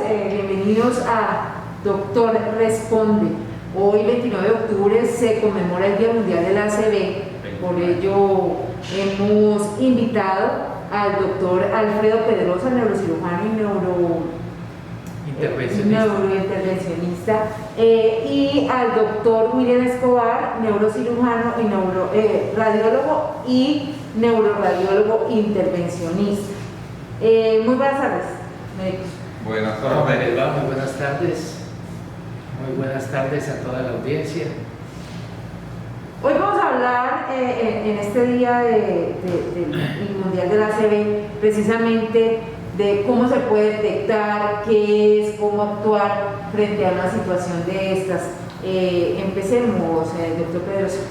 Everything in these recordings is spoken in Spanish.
bienvenidos a Doctor Responde. Hoy, 29 de octubre, se conmemora el Día Mundial del ACV, por ello hemos invitado al doctor Alfredo Pedrosa, neurocirujano y neurointervencionista, y al doctor William Escobar, neurocirujano y radiólogo y neuroradiólogo intervencionista. Muy buenas tardes, médicos. Buenas tardes. Muy buenas tardes. Muy buenas tardes a toda la audiencia. Hoy vamos a hablar en este día del Mundial del ACV precisamente de cómo se puede detectar, qué es, cómo actuar frente a una situación de estas. Empecemos, doctor Pedrosa.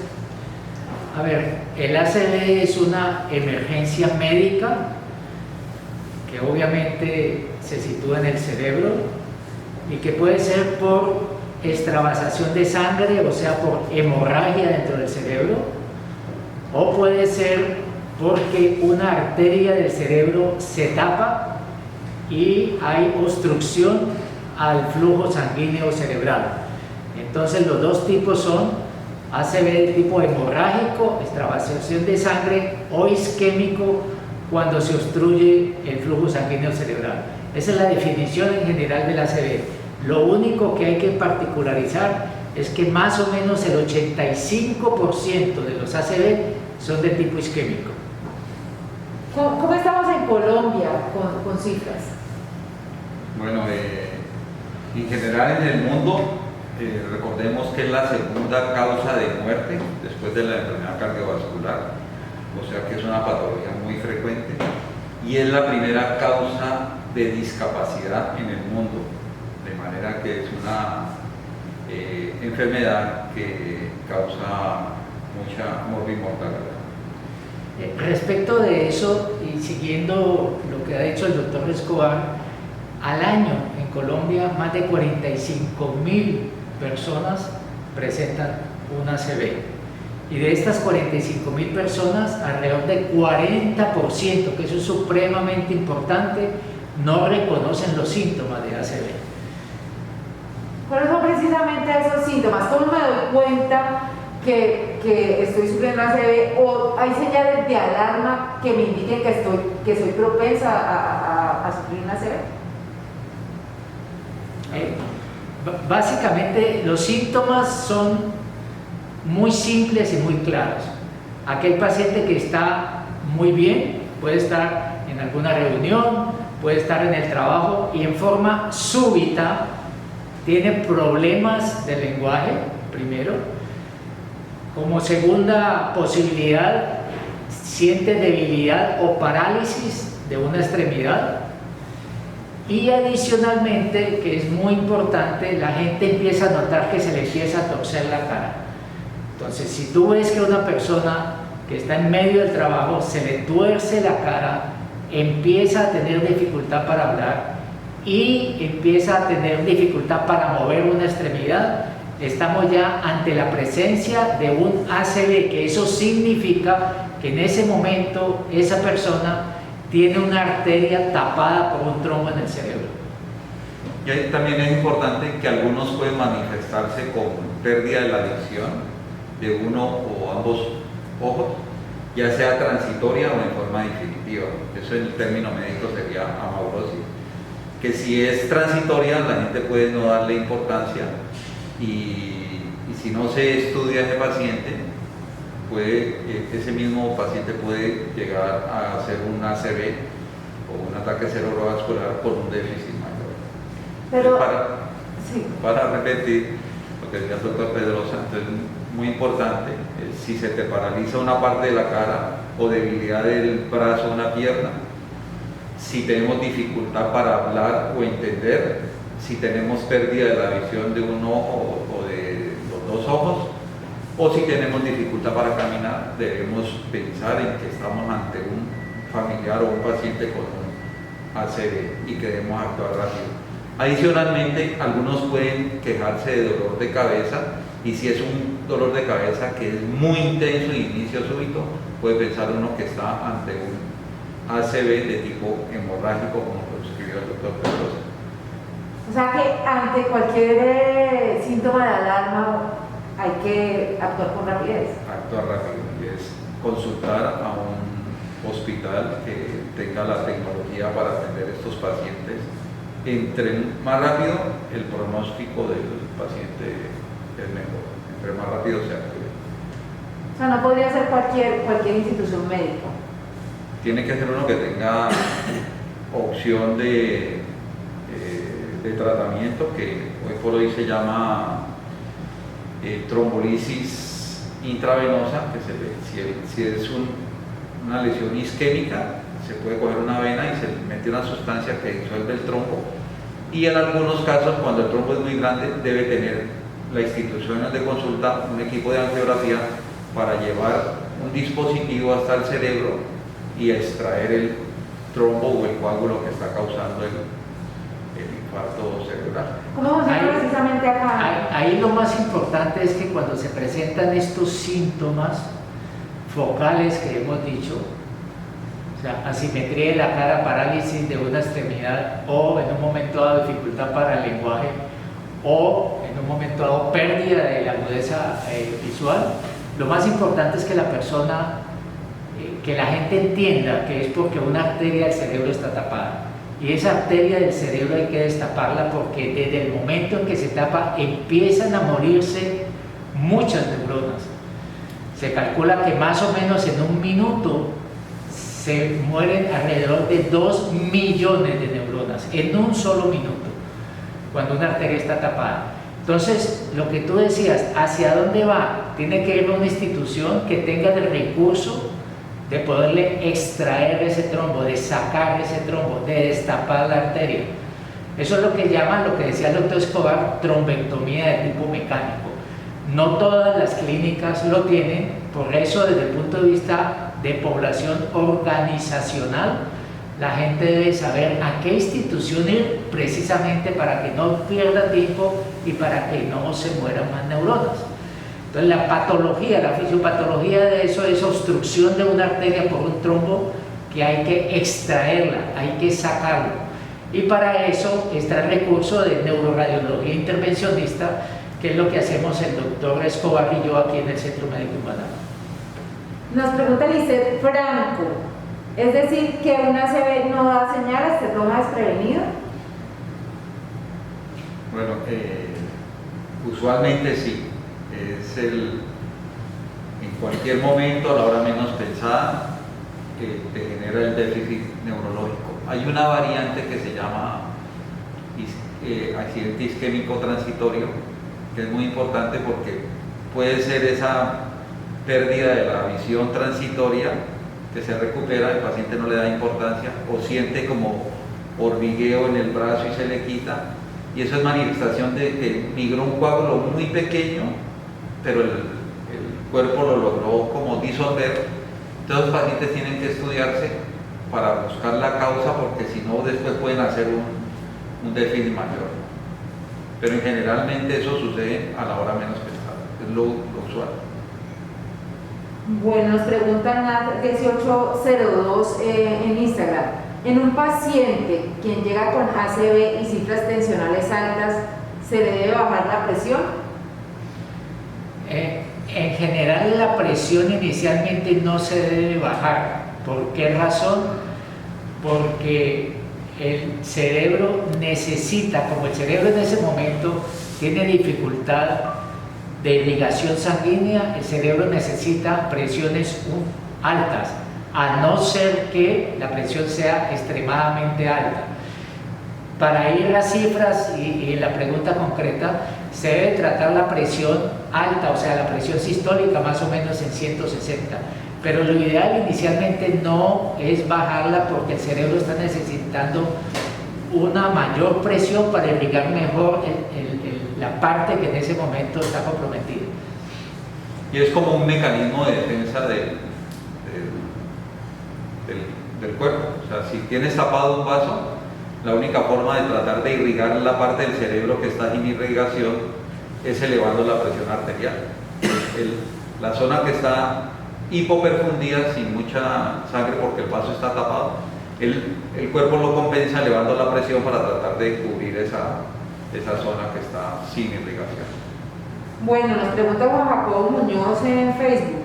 A ver, el ACV es una emergencia médica que obviamente se sitúa en el cerebro y que puede ser por extravasación de sangre, o sea, por hemorragia dentro del cerebro, o puede ser porque una arteria del cerebro se tapa y hay obstrucción al flujo sanguíneo cerebral. Entonces los dos tipos son ACV de tipo hemorrágico, extravasación de sangre, o isquémico, cuando se obstruye el flujo sanguíneo cerebral. Esa es la definición en general del ACV. Lo único que hay que particularizar es que más o menos el 85% de los ACV son de tipo isquémico. ¿Cómo estamos en Colombia con cifras? Bueno, en general en el mundo, recordemos que es la segunda causa de muerte después de la enfermedad cardiovascular, o sea que es una patología muy frecuente, y es la primera causa de discapacidad en el mundo, de manera que es una enfermedad que causa mucha morbimortalidad. Respecto de eso, y siguiendo lo que ha dicho el doctor Escobar, al año en Colombia más de 45.000 personas presentan un ACV. Y de estas 45.000 personas, alrededor del 40%, que eso es supremamente importante, no reconocen los síntomas de ACV. ¿Cuáles son precisamente esos síntomas? ¿Cómo me doy cuenta que estoy sufriendo ACV, o hay señales de alarma que me indiquen que soy propensa a sufrir un ACV? Básicamente los síntomas son muy simples y muy claros. Aquel paciente que está muy bien, puede estar en alguna reunión, puede estar en el trabajo y en forma súbita tiene problemas de lenguaje, primero. Como segunda posibilidad, siente debilidad o parálisis de una extremidad. Y adicionalmente, que es muy importante, la gente empieza a notar que se le empieza a torcer la cara. Entonces, si tú ves que una persona que está en medio del trabajo se le tuerce la cara, empieza a tener dificultad para hablar y empieza a tener dificultad para mover una extremidad, estamos ya ante la presencia de un ACV, que eso significa que en ese momento esa persona tiene una arteria tapada por un trombo en el cerebro. Y ahí también es importante que algunos pueden manifestarse con pérdida de la visión de uno o ambos ojos, ya sea transitoria o en forma definitiva. Eso en el término médico sería amaurosis. Que si es transitoria, la gente puede no darle importancia y si no se estudia ese paciente, ese mismo paciente puede llegar a hacer un ACV o un ataque cerebrovascular por un déficit mayor. Pero, para repetir lo que decía el doctor Pedrosa, entonces muy importante, si se te paraliza una parte de la cara o debilidad del brazo o una pierna, si tenemos dificultad para hablar o entender, si tenemos pérdida de la visión de un ojo o de los dos ojos, o si tenemos dificultad para caminar, debemos pensar en que estamos ante un familiar o un paciente con un ACV y que debemos actuar rápido. Adicionalmente, algunos pueden quejarse de dolor de cabeza, y si es un dolor de cabeza que es muy intenso y inicio súbito, puede pensar uno que está ante un ACV de tipo hemorrágico, como lo describió el doctor Pedrosa. O sea que ante cualquier síntoma de alarma hay que actuar con rapidez. Actuar rápido y es consultar a un hospital que tenga la tecnología para atender estos pacientes. Entre más rápido, el pronóstico del paciente es mejor. Entre más rápido se acude. O sea, no podría ser cualquier institución médica. Tiene que ser uno que tenga opción de tratamiento, que hoy por hoy se llama trombolisis intravenosa, que si es una lesión isquémica, se puede coger una vena y se mete una sustancia que disuelve el trombo, y en algunos casos, cuando el trombo es muy grande, debe tener la institución de consulta un equipo de angiografía para llevar un dispositivo hasta el cerebro y extraer el trombo o el coágulo que está causando el infarto cerebral. ¿Cómo funciona precisamente acá? Ahí lo más importante es que cuando se presentan estos síntomas focales que hemos dicho, o sea, asimetría de la cara, parálisis de una extremidad, o en un momento dado dificultad para el lenguaje, o en un momento dado pérdida de la agudeza visual, lo más importante es que la persona, que la gente entienda que es porque una arteria del cerebro está tapada. Y esa arteria del cerebro hay que destaparla, porque desde el momento en que se tapa empiezan a morirse muchas neuronas. Se calcula que más o menos en un minuto se mueren alrededor de 2 millones de neuronas, en un solo minuto, cuando una arteria está tapada. Entonces, lo que tú decías, ¿hacia dónde va? Tiene que ir a una institución que tenga el recurso de poderle extraer ese trombo, de sacar ese trombo, de destapar la arteria. Eso es lo que llaman, lo que decía el doctor Escobar, trombectomía de tipo mecánico. No todas las clínicas lo tienen, por eso desde el punto de vista de población organizacional, la gente debe saber a qué institución ir precisamente para que no pierda tiempo y para que no se mueran más neuronas. Entonces la patología, la fisiopatología de eso es obstrucción de una arteria por un trombo que hay que extraerla, hay que sacarlo. Y para eso está el recurso de neuroradiología intervencionista, que es lo que hacemos el doctor Escobar y yo aquí en el Centro Médico Humano. Nos pregunta Lisset Franco, ¿es decir que una ACV no da señales, se toma desprevenido? Bueno, usualmente sí. En cualquier momento, a la hora menos pensada, te genera el déficit neurológico. Hay una variante que se llama accidente isquémico transitorio, que es muy importante porque puede ser esa pérdida de la visión transitoria que se recupera, el paciente no le da importancia o siente como hormigueo en el brazo y se le quita, y eso es manifestación de que migró un coágulo muy pequeño, pero el cuerpo lo logró como disolver. Entonces los pacientes tienen que estudiarse para buscar la causa, porque si no después pueden hacer un déficit mayor. Pero generalmente eso sucede a la hora menos pensada, es lo usual. Bueno, nos preguntan a 1802 en Instagram. En un paciente quien llega con ACV y cifras tensionales altas, ¿se le debe bajar la presión? En general la presión inicialmente no se debe bajar. ¿Por qué razón? Porque el cerebro necesita, como el cerebro en ese momento tiene dificultad de irrigación sanguínea, el cerebro necesita presiones altas, a no ser que la presión sea extremadamente alta. Para ir a cifras y la pregunta concreta, se debe tratar la presión alta, o sea, la presión sistólica más o menos en 160. Pero lo ideal inicialmente no es bajarla, porque el cerebro está necesitando una mayor presión para irrigar mejor la parte que en ese momento está comprometida. Y es como un mecanismo de defensa del cuerpo. O sea, si tienes tapado un vaso, la única forma de tratar de irrigar la parte del cerebro que está sin irrigación es elevando la presión arterial. La zona que está hipoperfundida, sin mucha sangre porque el vaso está tapado, el cuerpo lo compensa elevando la presión para tratar de cubrir esa esa zona que está sin irrigación. Bueno, nos pregunta Juan Jacobo Muñoz en Facebook,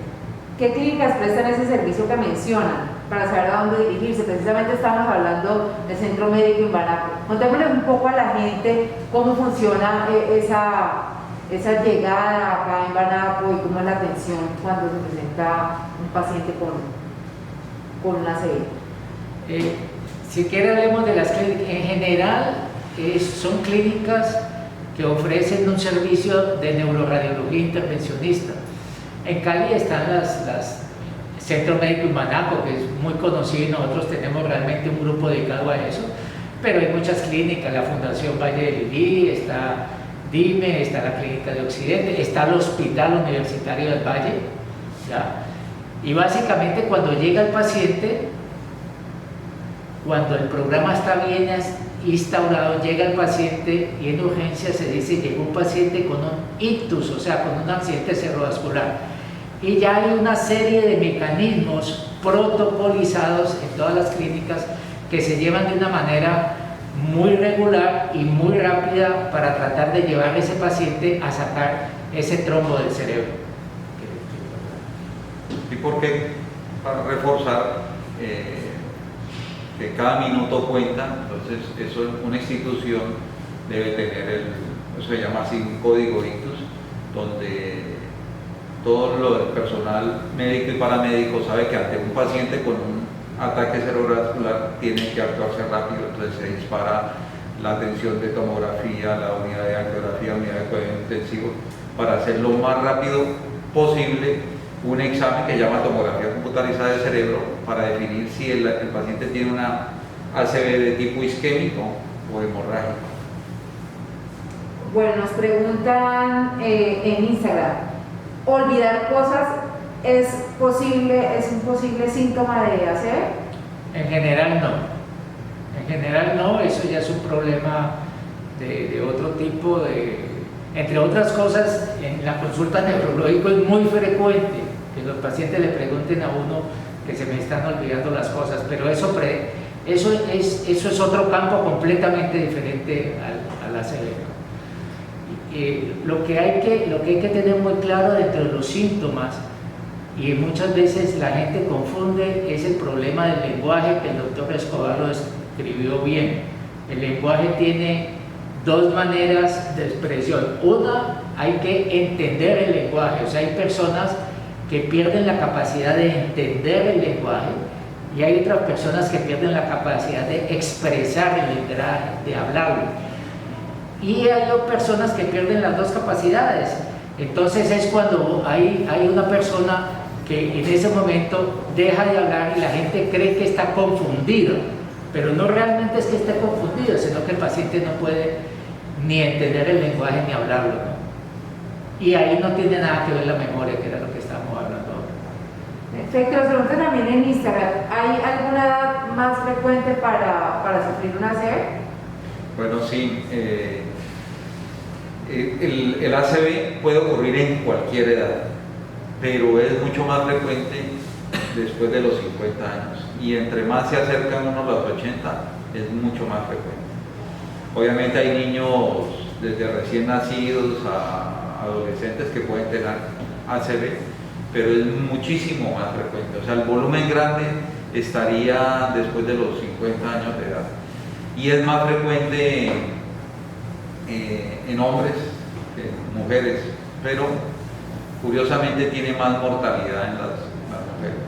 ¿qué clínicas prestan ese servicio que mencionan para saber a dónde dirigirse? Precisamente estamos hablando del centro médico en Banaco. Contémosle un poco a la gente cómo funciona esa llegada acá en Banaco y cómo es la atención cuando se presenta un paciente con una ACV. Si quiere hablemos de las clínicas. En general son clínicas que ofrecen un servicio de neuroradiología intervencionista. En Cali están las Centro Médico en Banaco, que es muy conocido, y nosotros tenemos realmente un grupo dedicado a eso, pero hay muchas clínicas, la Fundación Valle de Lili, está DIME, está la Clínica de Occidente, está el Hospital Universitario del Valle, ¿ya? Y básicamente cuando llega el paciente, cuando el programa está bien instaurado, llega el paciente y en urgencia se dice llegó un paciente con un ictus, o sea, con un accidente cerebrovascular. Y ya hay una serie de mecanismos protocolizados en todas las clínicas que se llevan de una manera muy regular y muy rápida para tratar de llevar a ese paciente a sacar ese trombo del cerebro. ¿Y por qué? Para reforzar que cada minuto cuenta. Entonces eso, una institución debe tener eso se llama así un código ictus, donde todo el personal médico y paramédico sabe que ante un paciente con un ataque cerebrovascular tiene que actuarse rápido. Entonces se dispara la atención de tomografía, la unidad de angiografía, unidad de cuidado intensivo, para hacer lo más rápido posible un examen que llama tomografía computarizada del cerebro para definir si el paciente tiene una ACV de tipo isquémico o hemorrágico. Bueno, nos preguntan en Instagram, ¿olvidar cosas es un posible síntoma de ACV? En general no. En general no, eso ya es un problema de otro tipo. Entre otras cosas, en la consulta neurológica es muy frecuente que los pacientes le pregunten a uno que se me están olvidando las cosas, pero eso es otro campo completamente diferente al ACV. Lo que hay que tener muy claro dentro de los síntomas, y muchas veces la gente confunde, es el problema del lenguaje, que el doctor Escobar lo describió bien. El lenguaje tiene dos maneras de expresión. Una, hay que entender el lenguaje, o sea, hay personas que pierden la capacidad de entender el lenguaje y hay otras personas que pierden la capacidad de expresar el lenguaje, de hablarlo. Y hay personas que pierden las dos capacidades. Entonces es cuando hay una persona que en ese momento deja de hablar y la gente cree que está confundido, pero no realmente es que esté confundido, sino que el paciente no puede ni entender el lenguaje ni hablarlo, ¿no? Y ahí no tiene nada que ver la memoria, que era lo que estábamos hablando ahora. Perfecto, nos preguntan también en Instagram, ¿hay alguna edad más frecuente para sufrir una ACV? Bueno, sí. El ACV puede ocurrir en cualquier edad, pero es mucho más frecuente después de los 50 años. Y entre más se acercan uno a los 80, es mucho más frecuente. Obviamente hay niños desde recién nacidos a adolescentes que pueden tener ACV, pero es muchísimo más frecuente. O sea, el volumen grande estaría después de los 50 años de edad. Y es más frecuente en hombres que en mujeres, pero curiosamente tiene más mortalidad en las mujeres.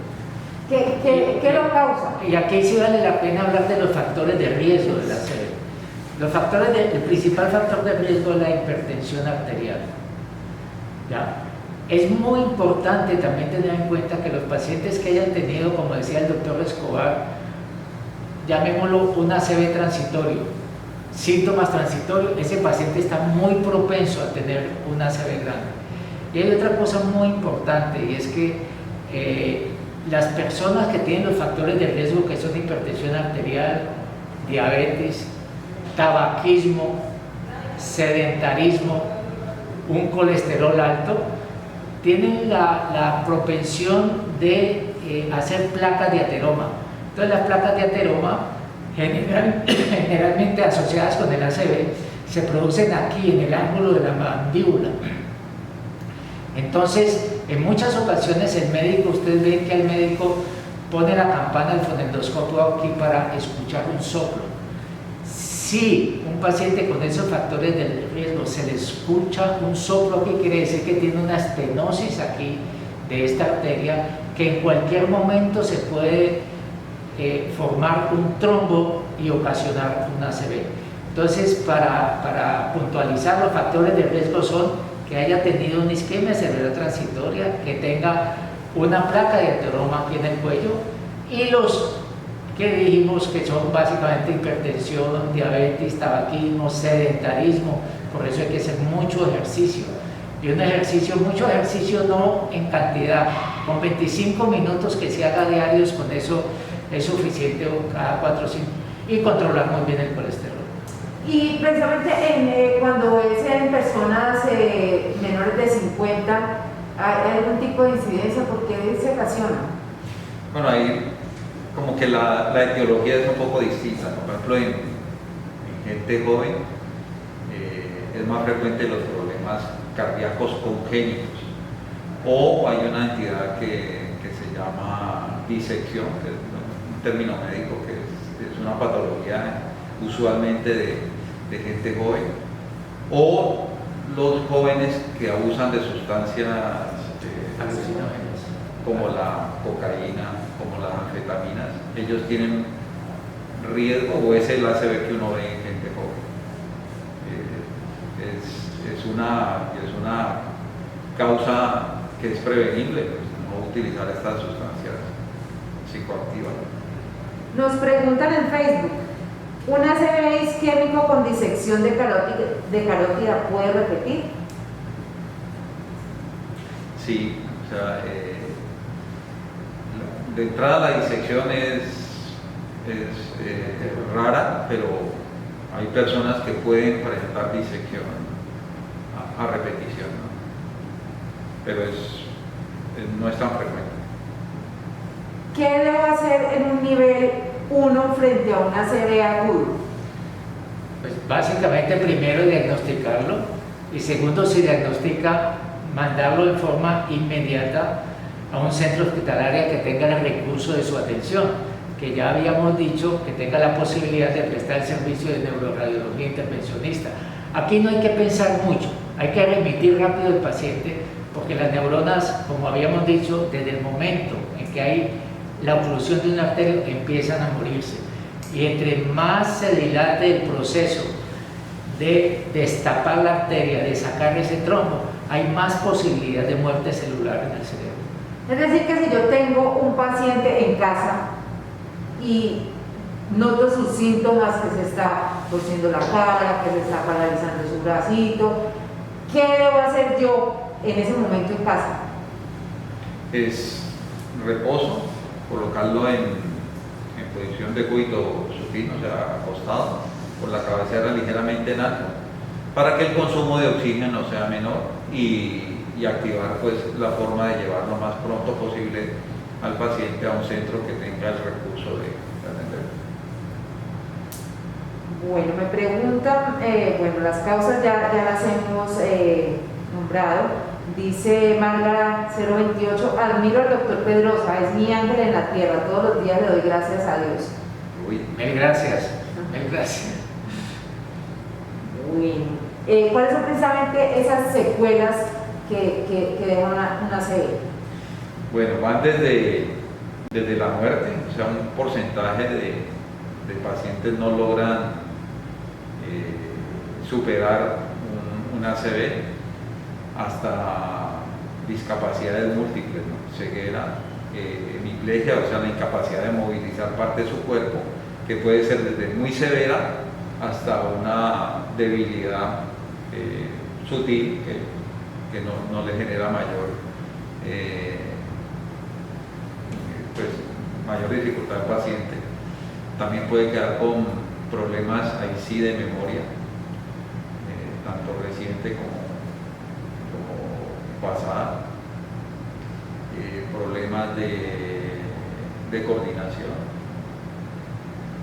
¿Qué lo causa? Y aquí sí vale la pena hablar de los factores de riesgo de la ACV. El principal factor de riesgo es la hipertensión arterial. ¿Ya? Es muy importante también tener en cuenta que los pacientes que hayan tenido, como decía el doctor Escobar, llamémoslo un ACV transitorio, síntomas transitorios, ese paciente está muy propenso a tener un ACV grande. Y hay otra cosa muy importante, y es que las personas que tienen los factores de riesgo, que son hipertensión arterial, diabetes, tabaquismo, sedentarismo, un colesterol alto, tienen la propensión de hacer placas de ateroma. Entonces las placas de ateroma, generalmente asociadas con el ACV, se producen aquí en el ángulo de la mandíbula. Entonces, en muchas ocasiones el médico, ustedes ven que el médico pone la campana del fonendoscopio aquí para escuchar un soplo. Si un paciente con esos factores de riesgo se le escucha un soplo aquí, quiere decir que tiene una estenosis aquí de esta arteria, que en cualquier momento se puede formar un trombo y ocasionar una ACV. Entonces, para puntualizar, los factores de riesgo son que haya tenido una isquemia cerebral transitoria, que tenga una placa de ateroma aquí en el cuello, y los que dijimos que son básicamente hipertensión, diabetes, tabaquismo, sedentarismo. Por eso hay que hacer mucho ejercicio, y mucho ejercicio no en cantidad, con 25 minutos que se haga diarios, con eso es suficiente, o cada 4 o 5, y controlar muy bien el colesterol. Y precisamente cuando es en personas menores de 50, ¿hay algún tipo de incidencia? ¿Por qué se ocasiona? Bueno, ahí como que la etiología es un poco distinta, ¿no? Por ejemplo, en gente joven es más frecuente los problemas cardíacos congénitos, o hay una entidad que se llama disección, que es un término médico que es una patología usualmente de gente joven, o los jóvenes que abusan de sustancias Alucinógenos. como la cocaína, como las anfetaminas. Ellos tienen riesgo, o es el ACV que uno ve en gente joven. Es una causa que es prevenible, pues, no utilizar estas sustancias psicoactivas. Nos preguntan en Facebook, ¿un ACV isquémico con disección de carótida puede repetir? Sí, o sea, de entrada la disección es rara, pero hay personas que pueden presentar disección a repetición, ¿no? Pero no es tan frecuente. ¿Qué debo hacer en un nivel 1 frente a un ACV agudo? Pues básicamente primero diagnosticarlo, y segundo, si diagnostica, mandarlo en forma inmediata a un centro hospitalario que tenga el recurso de su atención, que ya habíamos dicho que tenga la posibilidad de prestar el servicio de neuroradiología intervencionista. Aquí no hay que pensar mucho, hay que remitir rápido al paciente, porque las neuronas, como habíamos dicho, desde el momento en que hay la oclusión de una arteria, empiezan a morirse. Y entre más se dilate el proceso de destapar la arteria, de sacar ese trombo, hay más posibilidad de muerte celular en el cerebro. Es decir, que si yo tengo un paciente en casa y noto sus síntomas, que se está torciendo la cara, que se está paralizando su bracito, ¿qué debo hacer yo en ese momento en casa? Es reposo, colocarlo en posición de cúbito supino, o sea, acostado, con la cabecera ligeramente en alto, para que el consumo de oxígeno sea menor y activar pues la forma de llevar lo más pronto posible al paciente a un centro que tenga el recurso de atender. Bueno, me preguntan, las causas ya las hemos nombrado. Dice Marga 028, admiro al doctor Pedrosa, es mi ángel en la tierra, todos los días le doy gracias a Dios. Uy. Mil gracias, mil gracias. Bueno, ¿cuáles son precisamente esas secuelas que deja una ACV? Bueno, van desde la muerte, o sea, un porcentaje de pacientes no logran superar un ACV, hasta discapacidades múltiples, ¿no? Ceguera, hemiplegia, o sea, la incapacidad de movilizar parte de su cuerpo, que puede ser desde muy severa hasta una debilidad sutil que no le genera mayor dificultad al paciente. También puede quedar con problemas ahí sí de memoria, tanto reciente como pasada, problemas de coordinación.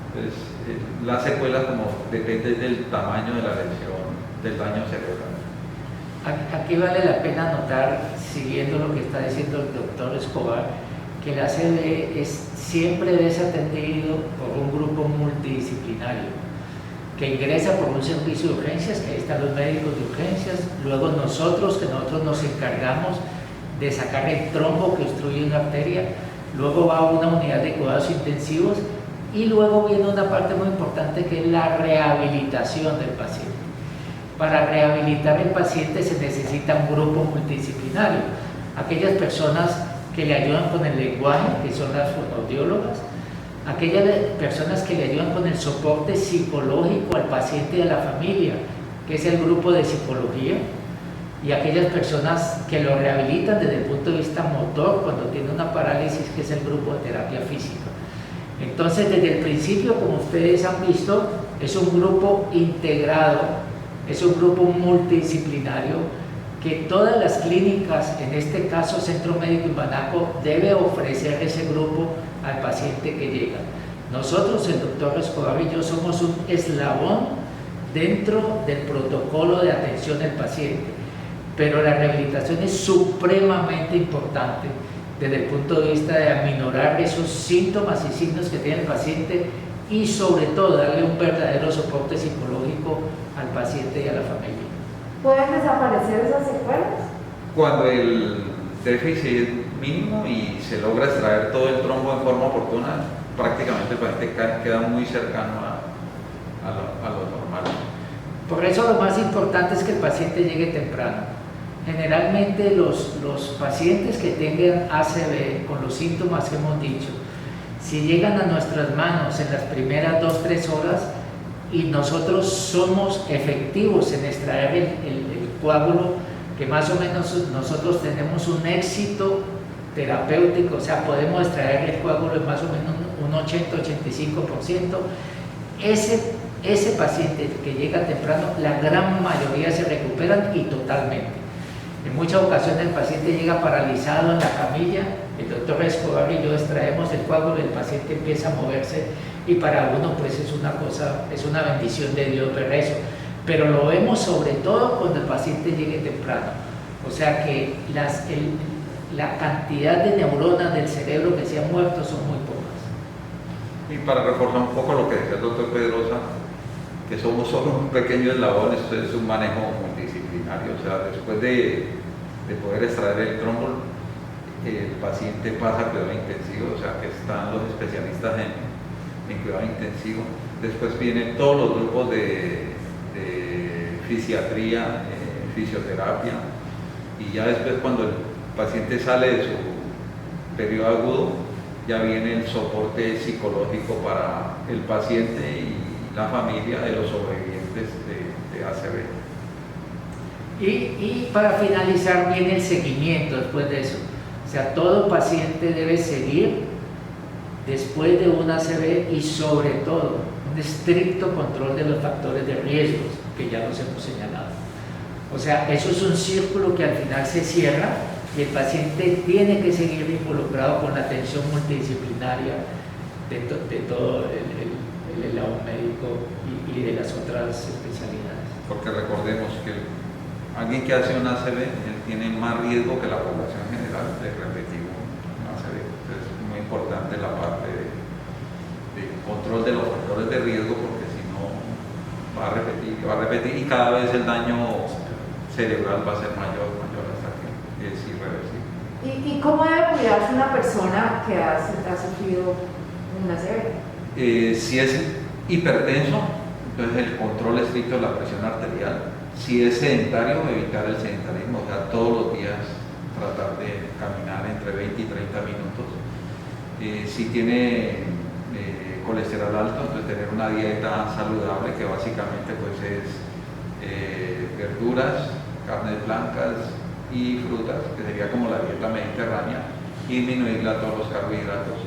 Entonces, las secuelas como depende del tamaño de la lesión del daño cerebral. Aquí vale la pena notar, siguiendo lo que está diciendo el doctor Escobar, que el ACV siempre es atendido por un grupo multidisciplinario que ingresa por un servicio de urgencias, que ahí están los médicos de urgencias, luego nosotros nos encargamos de sacar el trombo que obstruye una arteria, luego va a una unidad de cuidados intensivos y luego viene una parte muy importante que es la rehabilitación del paciente. Para rehabilitar el paciente se necesita un grupo multidisciplinario, aquellas personas que le ayudan con el lenguaje, que son las fonoaudiólogas, aquellas personas que le ayudan con el soporte psicológico al paciente y a la familia, que es el grupo de psicología, y aquellas personas que lo rehabilitan desde el punto de vista motor cuando tiene una parálisis, que es el grupo de terapia física. Entonces, desde el principio, como ustedes han visto, es un grupo integrado, es un grupo multidisciplinario que todas las clínicas, en este caso Centro Médico Imbanaco, debe ofrecer ese grupo al paciente que llega. Nosotros, el doctor Escobar y yo, somos un eslabón dentro del protocolo de atención al paciente, pero la rehabilitación es supremamente importante desde el punto de vista de aminorar esos síntomas y signos que tiene el paciente y sobre todo darle un verdadero soporte psicológico al paciente y a la familia. ¿Pueden desaparecer esas secuelas? Cuando el déficit es mínimo y se logra extraer todo el trombo en forma oportuna, prácticamente el paciente queda muy cercano a lo normal. Por eso lo más importante es que el paciente llegue temprano. Generalmente los pacientes que tengan ACV con los síntomas que hemos dicho, si llegan a nuestras manos en las primeras 2-3 horas y nosotros somos efectivos en extraer el coágulo, que más o menos nosotros tenemos un éxito terapéutico, o sea, podemos extraer el coágulo en más o menos un 80-85%, ese paciente que llega temprano, la gran mayoría se recuperan y totalmente. En muchas ocasiones el paciente llega paralizado en la camilla, el doctor Escobar y yo extraemos el coágulo y el paciente empieza a moverse y para uno pues es una bendición de Dios ver eso, pero lo vemos sobre todo cuando el paciente llegue temprano, o sea que la cantidad de neuronas del cerebro que se han muerto son muy pocas. Y para reforzar un poco lo que decía el doctor Pedrosa, que somos solo un pequeño eslabón, esto es un manejo multidisciplinario, o sea, después de poder extraer el trombo, el paciente pasa a cuidado intensivo, o sea, que están los especialistas en cuidado intensivo. Después vienen todos los grupos de fisiatría, fisioterapia, y ya después cuando el paciente sale de su periodo agudo, ya viene el soporte psicológico para el paciente y la familia de los sobrevivientes de ACV. Y para finalizar viene el seguimiento después de eso. O sea, todo paciente debe seguir después de un ACV y sobre todo un estricto control de los factores de riesgo que ya los hemos señalado. O sea, eso es un círculo que al final se cierra y el paciente tiene que seguir involucrado con la atención multidisciplinaria de todo el eslabón médico y de las otras especialidades. Porque recordemos que alguien que hace un ACV tiene más riesgo que la población general de repetir un ACV. Entonces es muy importante la parte de control de los factores de riesgo, porque si no va a repetir y cada vez el daño cerebral va a ser mayor hasta que es irreversible. ¿Y cómo debe cuidarse una persona que ha sufrido un ACV? Si es hipertenso, entonces el control estricto de la presión arterial. Si es sedentario, evitar el sedentarismo, o sea, todos los días tratar de caminar entre 20 y 30 minutos. Si tiene colesterol alto, entonces tener una dieta saludable que básicamente pues es verduras, carnes blancas y frutas, que sería como la dieta mediterránea, y disminuirle a todos los carbohidratos.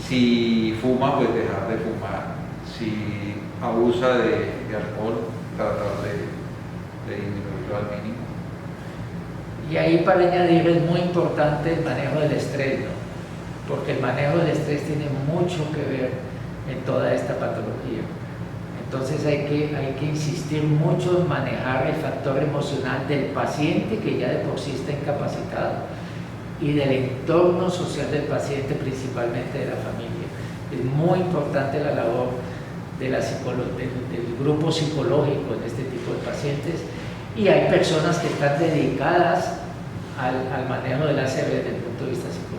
Si fuma, pues dejar de fumar. Si abusa de alcohol, tratar de disminuirlo al mínimo. Y ahí para añadir es muy importante el manejo del estrés, ¿no? Porque el manejo del estrés tiene mucho que ver en toda esta patología. Entonces hay que insistir mucho en manejar el factor emocional del paciente, que ya de por sí está incapacitado, y del entorno social del paciente, principalmente de la familia. Es muy importante la labor del grupo psicológico en este tipo de pacientes, y hay personas que están dedicadas al manejo del ACV desde el punto de vista psicológico.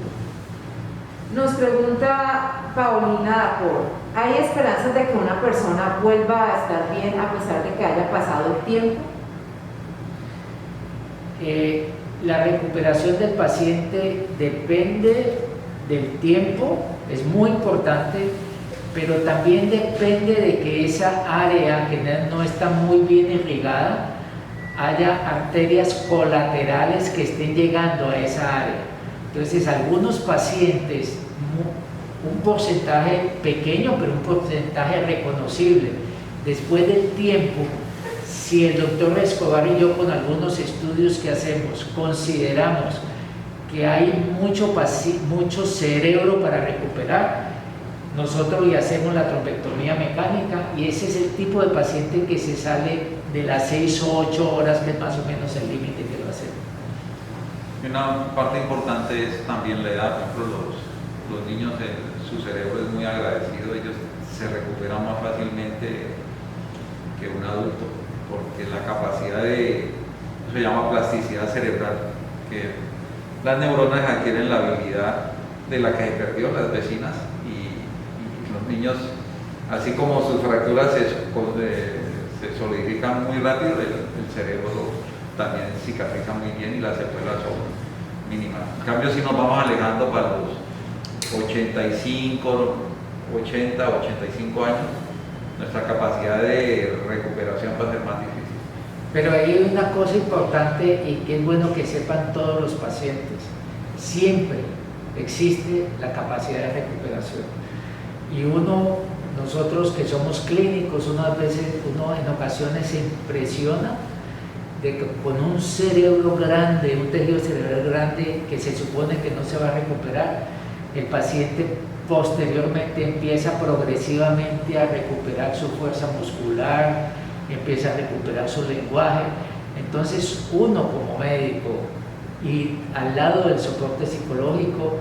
Nos pregunta Paulina Dapor, ¿hay esperanzas de que una persona vuelva a estar bien a pesar de que haya pasado el tiempo? La recuperación del paciente depende del tiempo, es muy importante, pero también depende de que esa área que no está muy bien irrigada, haya arterias colaterales que estén llegando a esa área. Entonces, algunos pacientes, un porcentaje pequeño, pero un porcentaje reconocible, después del tiempo, si el doctor Escobar y yo, con algunos estudios que hacemos, consideramos que hay mucho cerebro para recuperar, nosotros le hacemos la trombectomía mecánica, y ese es el tipo de paciente que se sale de las 6 o 8 horas, que es más o menos el límite que lo hacemos. Una parte importante es también la edad. Por ejemplo, los niños, su cerebro es muy agradecido, ellos se recuperan más fácilmente que un adulto, porque la capacidad eso se llama plasticidad cerebral, que las neuronas adquieren la habilidad de la que se perdió, las vecinas, y los niños, así como sus fracturas se solidifican muy rápido, el cerebro también cicatriza muy bien y las secuelas son mínimas. En cambio, si nos vamos alejando para los 85, 80, 85 años, nuestra capacidad de recuperación va a ser más difícil. Pero hay una cosa importante, y que es bueno que sepan todos los pacientes: siempre existe la capacidad de recuperación, y nosotros que somos clínicos, uno en ocasiones se impresiona de que con un cerebro grande, un tejido cerebral grande que se supone que no se va a recuperar, el paciente posteriormente empieza progresivamente a recuperar su fuerza muscular, empieza a recuperar su lenguaje. Entonces, uno como médico, y al lado del soporte psicológico,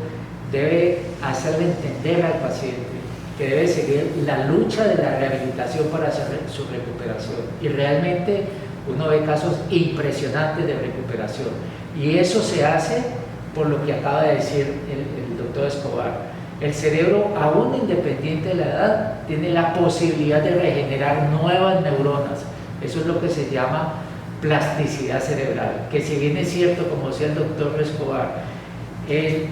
debe hacerle entender al paciente que debe seguir la lucha de la rehabilitación para hacer su recuperación, y realmente uno ve casos impresionantes de recuperación, y eso se hace por lo que acaba de decir el doctor Escobar. El cerebro, aún independiente de la edad, tiene la posibilidad de regenerar nuevas neuronas. Eso es lo que se llama plasticidad cerebral, que si bien es cierto, como decía el doctor Escobar, es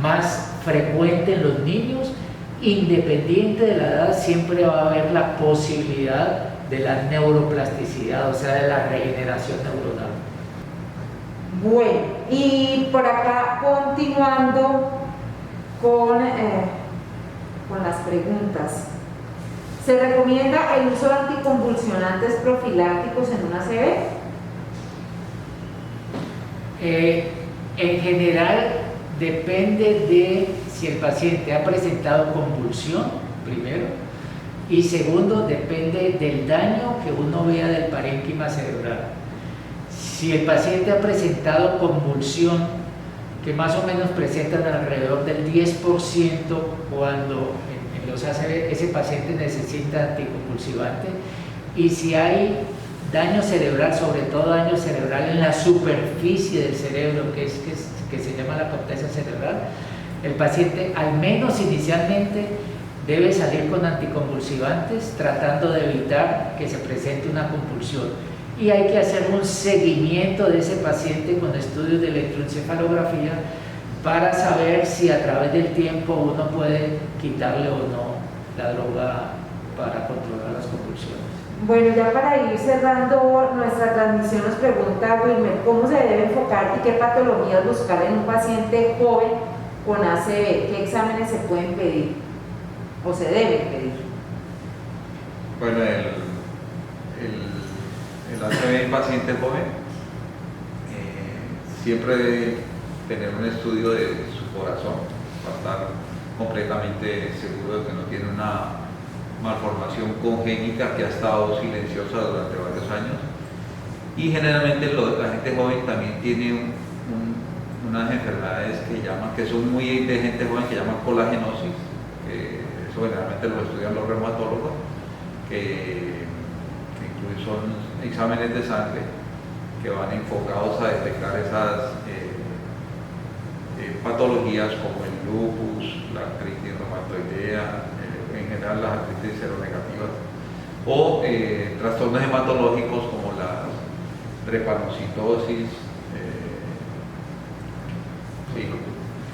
más frecuente en los niños, independiente de la edad, siempre va a haber la posibilidad de la neuroplasticidad, o sea, de la regeneración neuronal. Bueno, y por acá continuando con las preguntas. ¿Se recomienda el uso de anticonvulsionantes profilácticos en una ACV? En general, depende de si el paciente ha presentado convulsión, primero, y segundo, depende del daño que uno vea del parénquima cerebral. Si el paciente ha presentado convulsión, que más o menos presentan alrededor del 10%, cuando en los ACV ese paciente necesita anticonvulsivante, y si hay daño cerebral, sobre todo daño cerebral en la superficie del cerebro, que se llama la corteza cerebral, el paciente, al menos inicialmente, debe salir con anticonvulsivantes, tratando de evitar que se presente una convulsión. Y hay que hacer un seguimiento de ese paciente con estudios de electroencefalografía para saber si a través del tiempo uno puede quitarle o no la droga para controlar las convulsiones. Bueno, ya para ir cerrando nuestra transmisión, nos pregunta Wilmer, ¿cómo se debe enfocar y qué patologías buscar en un paciente joven con ACV? ¿Qué exámenes se pueden pedir o se deben pedir? Bueno, el ACV en paciente joven siempre debe tener un estudio de su corazón para estar completamente seguro de que no tiene malformación congénita que ha estado silenciosa durante varios años. Y generalmente la gente joven también tiene unas enfermedades que son muy de gente joven, que llaman colagenosis. Eso generalmente lo estudian los reumatólogos, que incluso son exámenes de sangre que van enfocados a detectar esas patologías como el lupus, la artritis reumatoidea, en general las artritis seronegativas, o trastornos hematológicos como la drepanocytosis.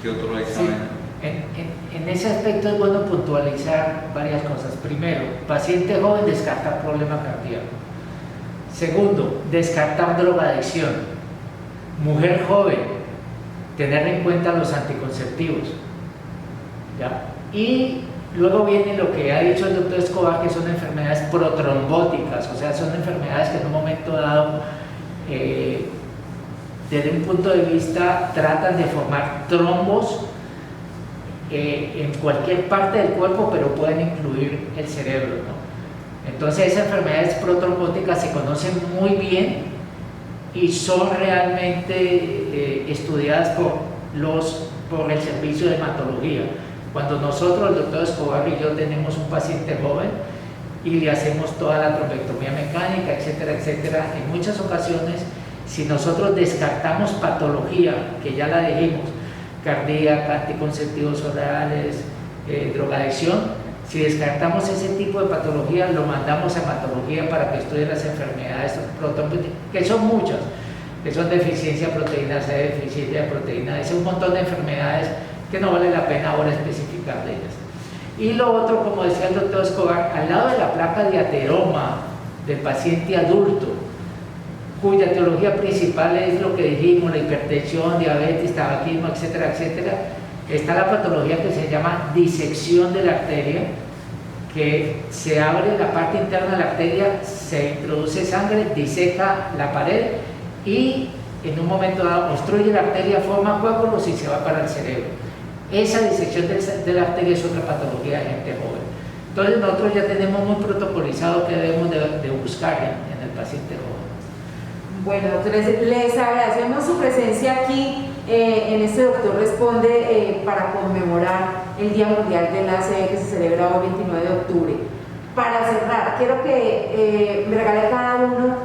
¿Qué otro examen? Sí. En ese aspecto es bueno puntualizar varias cosas. Primero, paciente joven, descartar problema cardíaco. Segundo, descartar drogadicción. Mujer joven, tener en cuenta los anticonceptivos. ¿Ya? Y luego viene lo que ha dicho el doctor Escobar, que son enfermedades protrombóticas, o sea, son enfermedades que en un momento dado, desde un punto de vista, tratan de formar trombos en cualquier parte del cuerpo, pero pueden incluir el cerebro, ¿no? Entonces esas enfermedades protrombóticas se conocen muy bien y son realmente estudiadas por el servicio de hematología. Cuando nosotros, el doctor Escobar y yo, tenemos un paciente joven y le hacemos toda la trombectomía mecánica, etcétera, etcétera, en muchas ocasiones, si nosotros descartamos patología, que ya la dijimos, cardíaca, anticonceptivos orales, drogadicción, si descartamos ese tipo de patología, lo mandamos a hematología para que estudie las enfermedades protrombóticas, que son muchas, que son deficiencia de proteína C, deficiencia de proteína S, un montón de enfermedades que no vale la pena ahora especificar de ellas. Y lo otro, como decía el doctor Escobar, al lado de la placa de ateroma del paciente adulto, cuya etiología principal es lo que dijimos, la hipertensión, diabetes, tabaquismo, etcétera, etcétera, está la patología que se llama disección de la arteria, que se abre la parte interna de la arteria, se introduce sangre, diseca la pared y en un momento dado obstruye la arteria, forma coágulos y se va para el cerebro. Esa disección de la arteria es otra patología de gente joven. Entonces nosotros ya tenemos muy protocolizado que debemos de buscar en el paciente joven. Bueno, doctores, les agradecemos su presencia aquí en este Doctor Responde para conmemorar el Día Mundial del ACV que se celebra hoy 29 de octubre. Para cerrar, quiero que me regale cada uno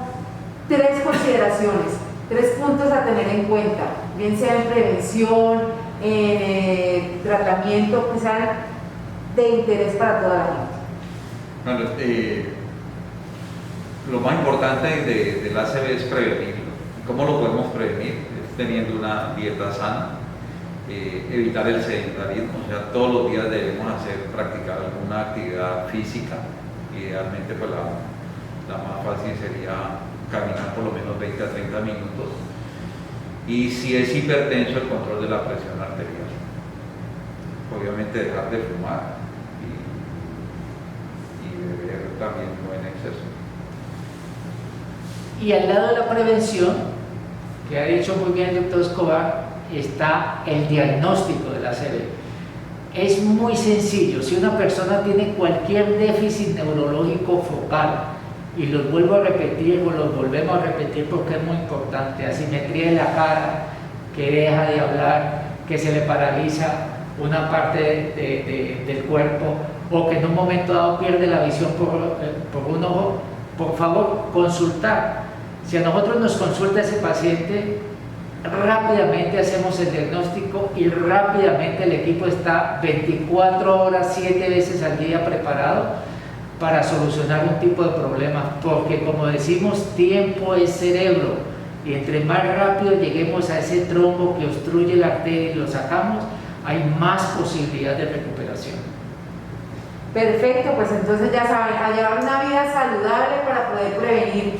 3 consideraciones, 3 puntos a tener en cuenta, bien sea en prevención, en tratamiento, que sean de interés para toda la gente. Bueno, lo más importante del ACV es prevenirlo. ¿Cómo lo podemos prevenir? Es teniendo una dieta sana, evitar el sedentarismo, o sea, todos los días debemos practicar alguna actividad física. Idealmente, pues la más fácil sería caminar por lo menos 20 a 30 minutos. Y si es hipertenso, el control de la presión arterial. Obviamente dejar de fumar y beber también no en exceso. Y al lado de la prevención, que ha dicho muy bien el doctor Escobar, está el diagnóstico del ACV. Es muy sencillo. Si una persona tiene cualquier déficit neurológico focal, y los vuelvo a repetir o los volvemos a repetir porque es muy importante, asimetría de la cara, que deja de hablar, que se le paraliza una parte del cuerpo o que en un momento dado pierde la visión por un ojo, por favor, consultar. Si a nosotros nos consulta ese paciente, rápidamente hacemos el diagnóstico y rápidamente el equipo está 24 horas, 7 veces al día preparado para solucionar un tipo de problema, porque como decimos, tiempo es cerebro, y entre más rápido lleguemos a ese trombo que obstruye la arteria y lo sacamos, hay más posibilidad de recuperación. Perfecto, pues entonces ya saben, a llevar una vida saludable para poder prevenir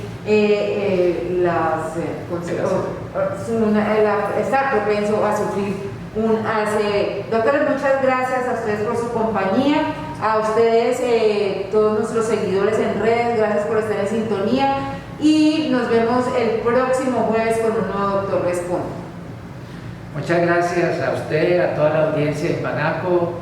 estar propenso a sufrir un ACV. Doctores, muchas gracias a ustedes por su compañía, a ustedes, todos nuestros seguidores en redes, gracias por estar en sintonía y nos vemos el próximo jueves con un nuevo Doctor Responde. Muchas gracias a usted, a toda la audiencia de Banaco,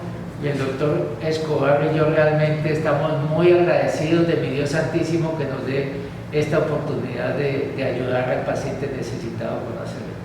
y el doctor Escobar y yo realmente estamos muy agradecidos de mi Dios Santísimo que nos dé esta oportunidad de ayudar al paciente necesitado con ACV.